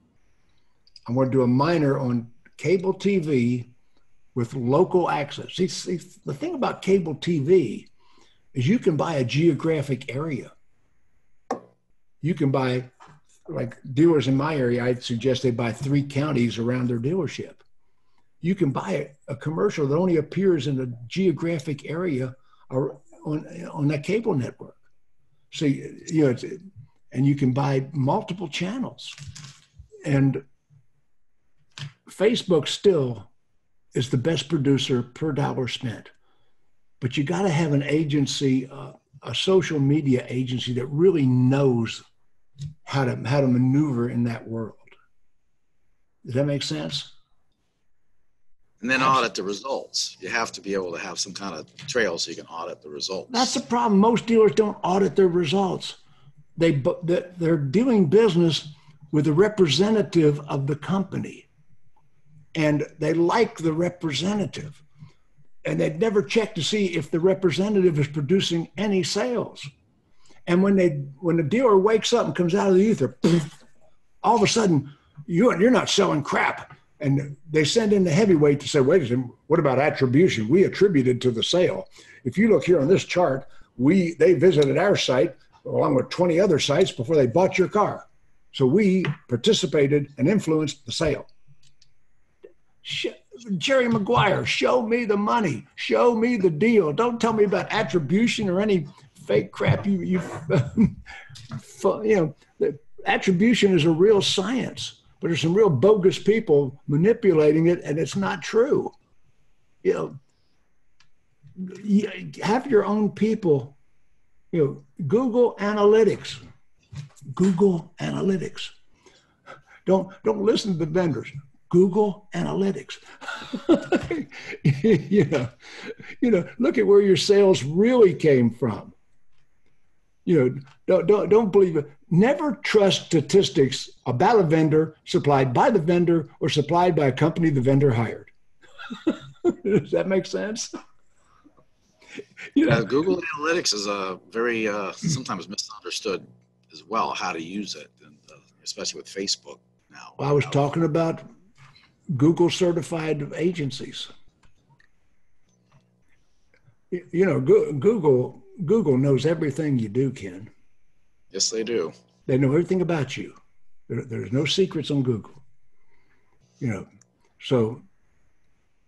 I'm going to do a minor on cable TV with local access. See, the thing about cable TV is you can buy a geographic area. You can buy, like dealers in my area, I'd suggest they buy 3 counties around their dealership. You can buy a commercial that only appears in a geographic area or on that cable network. So, and you can buy multiple channels. And Facebook still is the best producer per dollar spent, but you got to have an agency, a social media agency that really knows how to maneuver in that world. Does that make sense? And then audit the results. You have to be able to have some kind of trail so you can audit the results. That's the problem. Most dealers don't audit their results. They're doing business with a representative of the company. And they like the representative, and they'd never check to see if the representative is producing any sales. And when the dealer wakes up and comes out of the ether, all of a sudden you're not selling crap. And they send in the heavyweight to say, wait a second, what about attribution? We attributed to the sale. If you look here on this chart, they visited our site along with 20 other sites before they bought your car. So we participated and influenced the sale. Jerry Maguire, show me the money, show me the deal. Don't tell me about attribution or any fake crap. The attribution is a real science. but there's some real bogus people manipulating it, and it's not true. You know, have your own people, you know, Google Analytics. Google Analytics. Don't listen to the vendors. Google Analytics. you know, look at where your sales really came from. You know, don't believe it. Never trust statistics about a vendor supplied by the vendor or supplied by a company the vendor hired. Does that make sense? You know, Google Analytics is a very sometimes misunderstood as well, how to use it, and especially with Facebook now. I was talking about Google certified agencies. You know, Google knows everything you do, Ken. Yes, they do. They know everything about you. There's no secrets on Google. You know, so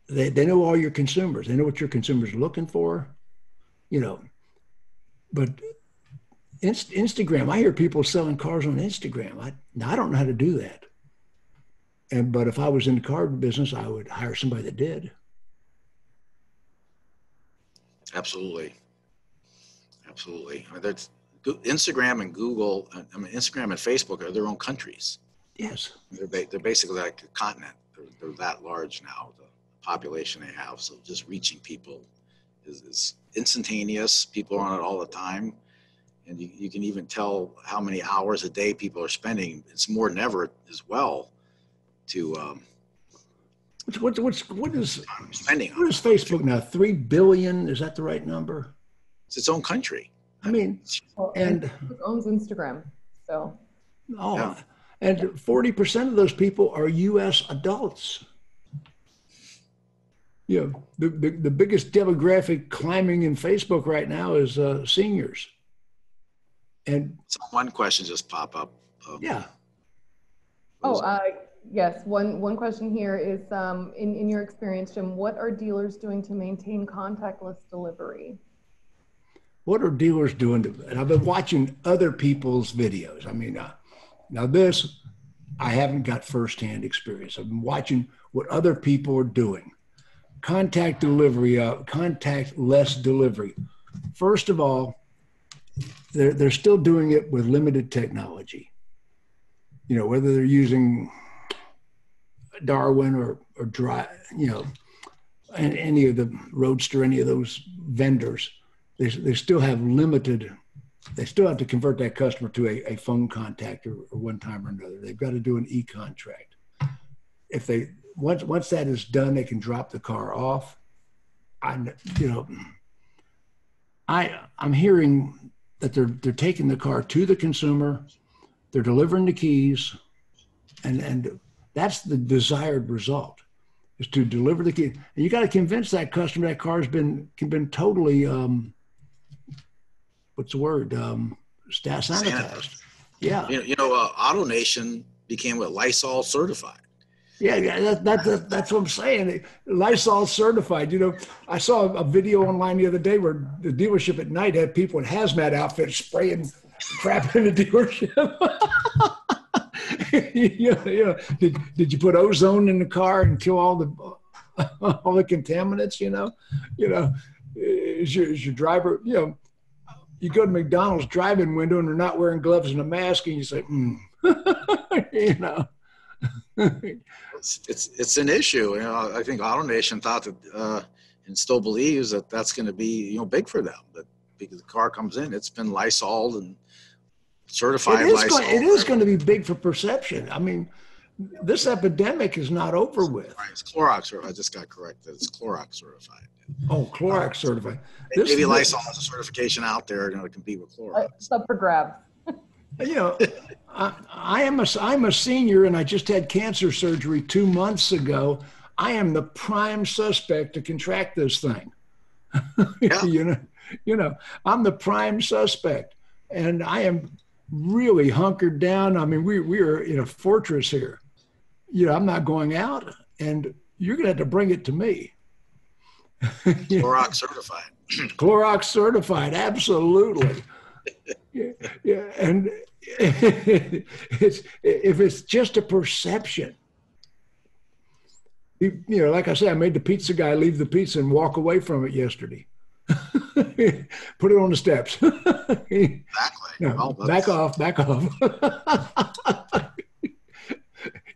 they know all your consumers. They know what your consumers are looking for. You know, but Instagram, I hear people selling cars on Instagram. I don't know how to do that. But if I was in the car business, I would hire somebody that did. Absolutely. Absolutely. I mean, Instagram and Google, I mean, Instagram and Facebook are their own countries. Yes. They're basically like a continent. They're that large now, the population they have. So just reaching people is instantaneous. People are on it all the time. And you can even tell how many hours a day people are spending. It's more than ever as well to what is spending. What is Facebook now? 3 billion? Is that the right number? It's its own country. I mean, and it owns Instagram, so. Oh, yeah. And 40% of those people are U.S. adults. You know, the biggest demographic climbing in Facebook right now is seniors. And so one question just pop up. Yeah. Yes. One question here is, in your experience, Jim, what are dealers doing to maintain contactless delivery? What are dealers doing and I've been watching other people's videos. I mean, now this, I haven't got firsthand experience. I've been watching what other people are doing. Contact delivery, contactless delivery. First of all, they're still doing it with limited technology. You know, whether they're using Darwin or Dry, you know, any of the Roadster, any of those vendors, they still have limited. They still have to convert that customer to a phone contact or one time or another. They've got to do an e-contract. If they once that is done, they can drop the car off. I'm hearing that they're taking the car to the consumer, they're delivering the keys, and that's the desired result, is to deliver the key. And you got to convince that customer that car has been totally what's the word? Sanitized. Yeah. You know, AutoNation became Lysol certified. Yeah, that's what I'm saying. Lysol certified. You know, I saw a video online the other day where the dealership at night had people in hazmat outfits spraying crap in the dealership. you know, did you put ozone in the car and kill all the contaminants? You know, is your driver? You know, you go to McDonald's drive-in window and they're not wearing gloves and a mask, and you say, you know. It's an issue. You know, I think AutoNation thought that and still believes that that's going to be, you know, big for them. That because the car comes in, it's been Lysoled and certified Lysol. It is going to be big for perception. I mean, this epidemic is not over with. Right, it's Clorox. I just got corrected. It's Clorox certified. Oh, Clorox certified. Maybe Lysol has a certification out there going to compete with Clorox. It's up for grabs. You know, I'm a senior and I just had cancer surgery 2 months ago. I am the prime suspect to contract this thing. Yeah. you know, I'm the prime suspect, and I am really hunkered down. I mean, we are in a fortress here. You know, I'm not going out, and you're going to have to bring it to me. Clorox certified. Clorox certified, absolutely. Yeah, and if it's just a perception, like I said, I made the pizza guy leave the pizza and walk away from it yesterday. Put it on the steps. Exactly. No, Well, back off.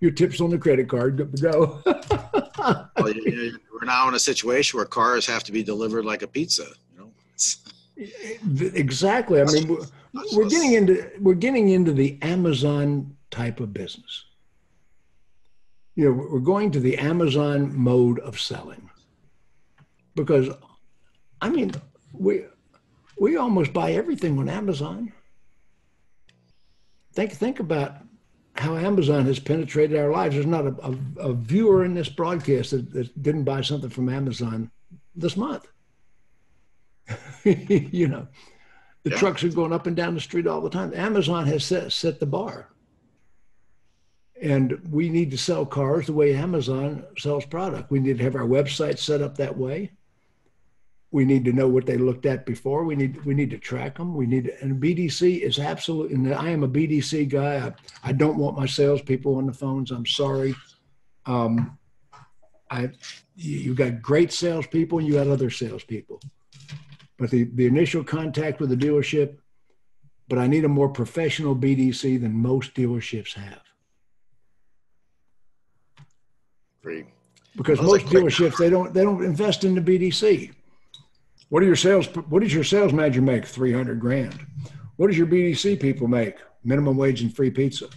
Your tip's on the credit card. Good to go. Well, we're now in a situation where cars have to be delivered like a pizza. Exactly. I mean, we're getting into the Amazon type of business. We're going to the Amazon mode of selling, because, I mean, we almost buy everything on Amazon. Think about how Amazon has penetrated our lives. There's not a viewer in this broadcast that didn't buy something from Amazon this month. The trucks are going up and down the street all the time. Amazon has set the bar. And we need to sell cars the way Amazon sells product. We need to have our website set up that way. We need to know what they looked at before. We need to track them. And BDC is absolutely, and I am a BDC guy. I don't want my salespeople on the phones. I'm sorry. You got great salespeople and you got other salespeople. But the initial contact with the dealership, but I need a more professional BDC than most dealerships have. Great. Because most dealerships, they don't invest in the BDC. What does your sales manager make? $300,000. What does your BDC people make? Minimum wage and free pizza.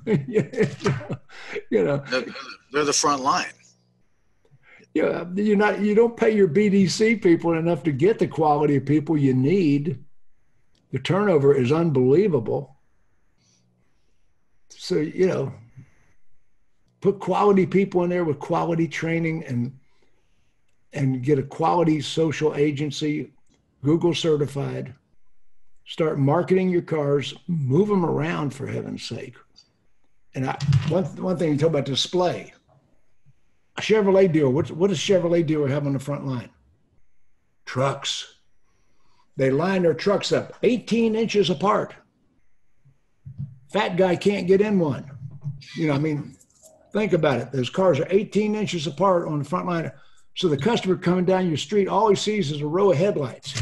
They're the front line. Yeah, you don't pay your BDC people enough to get the quality of people you need. The turnover is unbelievable. So, put quality people in there with quality training and get a quality social agency, Google certified. Start marketing your cars, move them around, for heaven's sake. And one thing you talk about display. A Chevrolet dealer, what does Chevrolet dealer have on the front line? Trucks. They line their trucks up 18 inches apart. Fat guy can't get in one. Think about it. Those cars are 18 inches apart on the front line. So the customer coming down your street, all he sees is a row of headlights.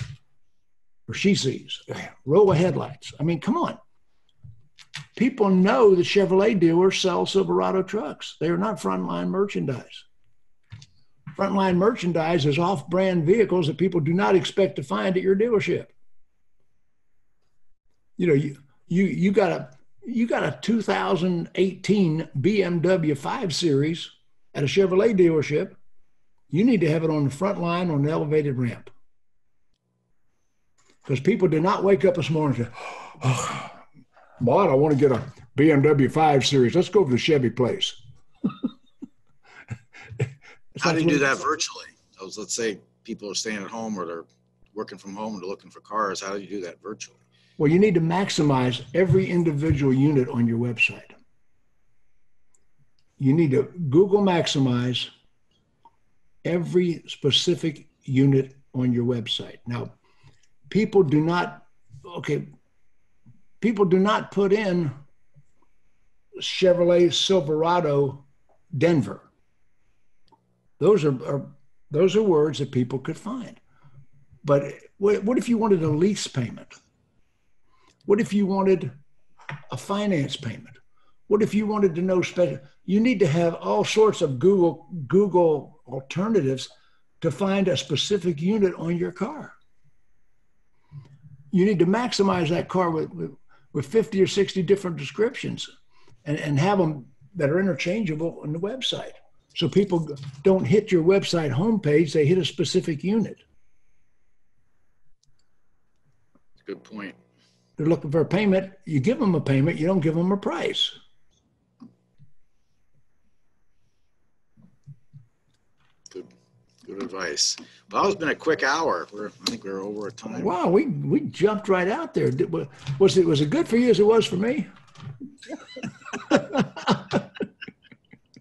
Or she sees a row of headlights. I mean, come on. People know the Chevrolet dealers sell Silverado trucks. They are not frontline merchandise. Frontline merchandise is off-brand vehicles that people do not expect to find at your dealership. You got a 2018 BMW 5 Series at a Chevrolet dealership. You need to have it on the front line on an elevated ramp. Because people do not wake up this morning and say, oh, Maud, I want to get a BMW 5 Series. Let's go to the Chevy place. How do you do that virtually? Let's say people are staying at home or they're working from home and they're looking for cars. How do you do that virtually? Well, you need to maximize every individual unit on your website. You need to Google maximize every specific unit on your website. Now, people do not put in Chevrolet Silverado Denver. Those are words that people could find. But what if you wanted a lease payment? What if you wanted a finance payment? What if you wanted to know special? You need to have all sorts of Google alternatives to find a specific unit on your car. You need to maximize that car with 50 or 60 different descriptions and have them that are interchangeable on the website. So people don't hit your website homepage, they hit a specific unit. Good point. They're looking for a payment. You give them a payment, you don't give them a price. Good advice. Well, it's been a quick hour. I think we're over time. Wow, we jumped right out there. Was it good for you as it was for me?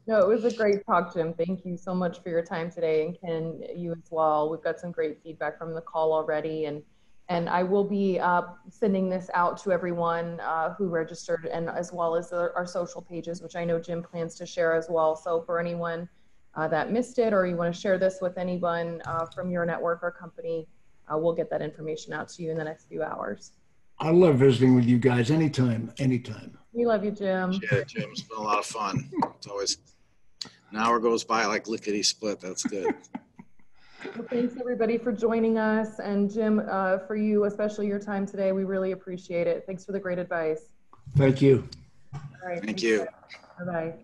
No, it was a great talk, Jim. Thank you so much for your time today, and Ken, you as well. We've got some great feedback from the call already, and And I will be sending this out to everyone who registered, and as well as our social pages, which I know Jim plans to share as well. So for anyone that missed it, or you want to share this with anyone from your network or company, we'll get that information out to you in the next few hours. I love visiting with you guys anytime, anytime. We love you, Jim. Yeah, Jim, it's been a lot of fun. It's always an hour goes by like lickety split. That's good. Well, thanks everybody for joining us, and Jim, for you, especially your time today, we really appreciate it. Thanks for the great advice. Thank you. All right. Thank you. Bye-bye.